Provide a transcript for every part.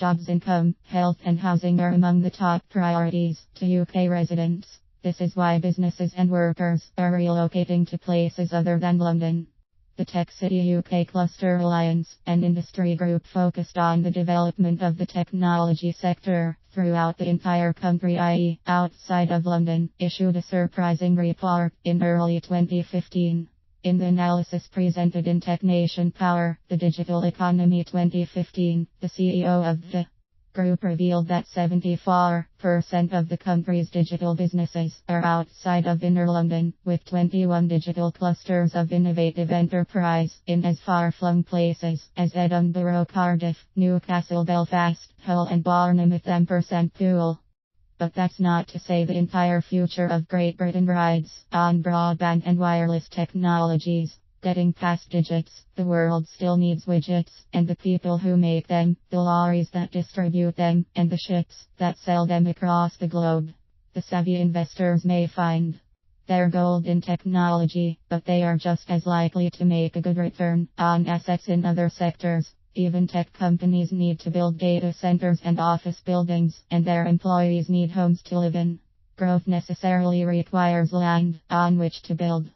Jobs, income, health and housing are among the top priorities to UK residents. This is why businesses and workers are relocating to places other than London. The Tech City UK Cluster Alliance, an industry group focused on the development of the technology sector throughout the entire country, i.e., outside of London, issued a surprising report in early 2015. In the analysis presented in TechNation Power, the Digital Economy 2015, the CEO of the group revealed that 74% of the country's digital businesses are outside of inner London, with 21 digital clusters of innovative enterprise in as far-flung places as Edinburgh, Cardiff, Newcastle, Belfast, Hull and Bournemouth. Pool. But that's not to say the entire future of Great Britain rides on broadband and wireless technologies. Getting past digits, the world still needs widgets, and the people who make them, the lorries that distribute them, and the ships that sell them across the globe. The savvy investors may find their gold in technology, but they are just as likely to make a good return on assets in other sectors. Even tech companies need to build data centers and office buildings, and their employees need homes to live in. Growth necessarily requires land on which to build.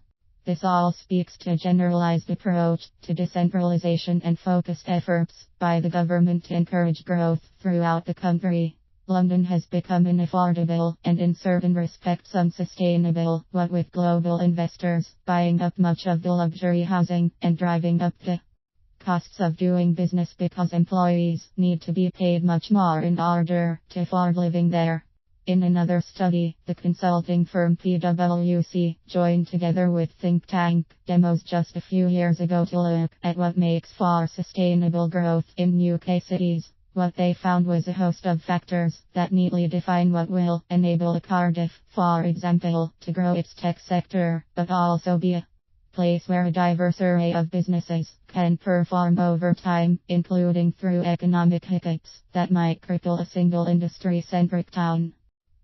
This all speaks to a generalized approach to decentralization and focused efforts by the government to encourage growth throughout the country. London has become unaffordable and in certain respects unsustainable, what with global investors buying up much of the luxury housing and driving up the costs of doing business because employees need to be paid much more in order to afford living there. In another study, the consulting firm PwC joined together with think tank Demos just a few years ago to look at what makes for sustainable growth in UK cities. What they found was a host of factors that neatly define what will enable a Cardiff, for example, to grow its tech sector, but also be a place where a diverse array of businesses can perform over time, including through economic hiccups that might cripple a single industry-centric town.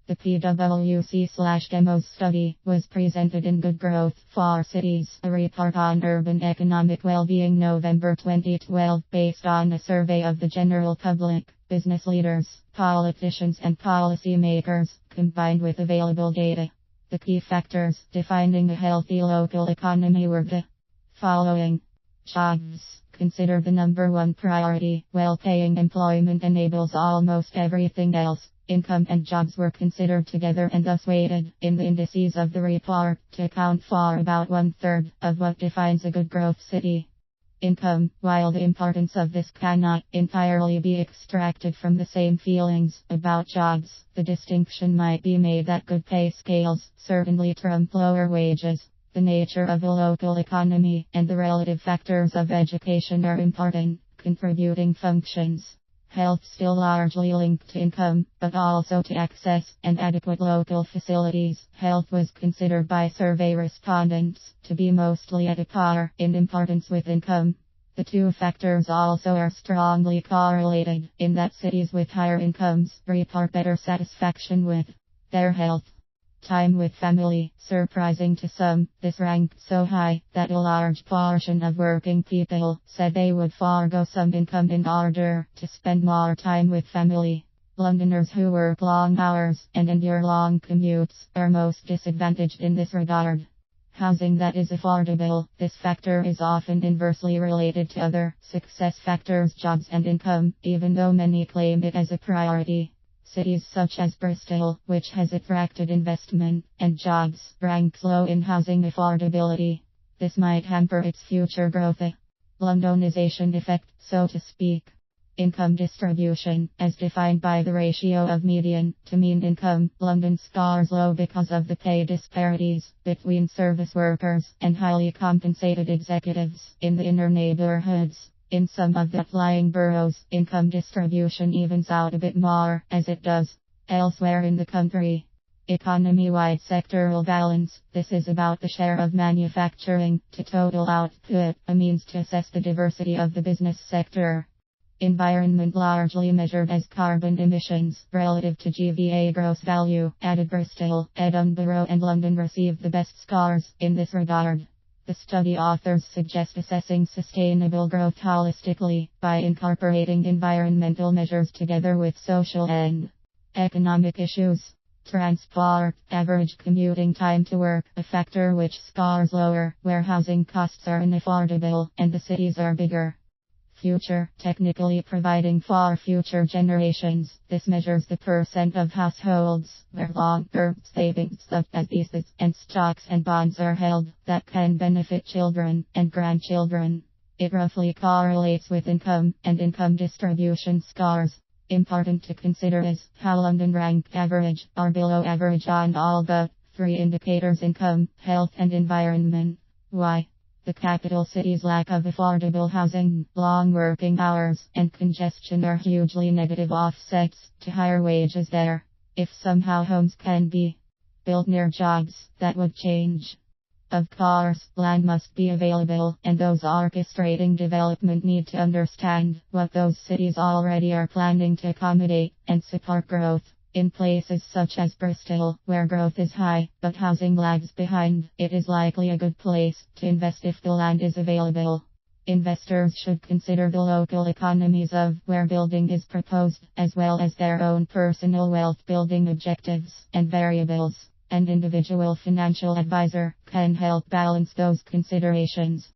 The PwC/Demos study was presented in Good Growth for Cities, a report on urban economic well-being, November 2012, based on a survey of the general public, business leaders, politicians and policymakers, combined with available data. The key factors defining a healthy local economy were the following. Jobs. Considered the number one priority. Well-paying employment enables almost everything else. Income and jobs were considered together and thus weighted in the indices of the report to account for about 1/3 of what defines a good growth city. Income. While the importance of this cannot entirely be extracted from the same feelings about jobs, the distinction might be made that good pay scales certainly trump lower wages. The nature of a local economy and the relative factors of education are important contributing functions. Health still largely linked to income, but also to access and adequate local facilities. Health was considered by survey respondents to be mostly at a par in importance with income. The two factors also are strongly correlated in that cities with higher incomes report better satisfaction with their health. Time with family. Surprising to some, this ranked so high that a large portion of working people said they would forego some income in order to spend more time with family. Londoners who work long hours and endure long commutes are most disadvantaged in this regard. Housing that is affordable. This factor is often inversely related to other success factors, jobs and income, even though many claim it as a priority. Cities such as Bristol, which has attracted investment and jobs, ranks low in housing affordability. This might hamper its future growth. A Londonization effect, so to speak. Income distribution, as defined by the ratio of median to mean income, London scores low because of the pay disparities between service workers and highly compensated executives in the inner neighborhoods. In some of the outlying boroughs, income distribution evens out a bit more, as it does elsewhere in the country. Economy-wide sectoral balance. This is about the share of manufacturing to total output, a means to assess the diversity of the business sector. Environment largely measured as carbon emissions relative to GVA gross value. Added Bristol, Edinburgh and London received the best scores in this regard. The study authors suggest assessing sustainable growth holistically by incorporating environmental measures together with social and economic issues. Transport, average commuting time to work, a factor which scores lower, where housing costs are unaffordable and the cities are bigger. Future, technically providing for future generations. This measures the percent of households where long-term savings such as ISAs and stocks and bonds are held that can benefit children and grandchildren. It roughly correlates with income and income distribution scores. Important to consider is how London ranked average or below average on all but three indicators: income, health and environment. Why? The capital city's lack of affordable housing, long working hours, and congestion are hugely negative offsets to higher wages there. If somehow homes can be built near jobs, that would change. Of course, land must be available, and those orchestrating development need to understand what those cities already are planning to accommodate and support growth. In places such as Bristol, where growth is high, but housing lags behind, it is likely a good place to invest if the land is available. Investors should consider the local economies of where building is proposed, as well as their own personal wealth building objectives and variables. An individual financial advisor can help balance those considerations.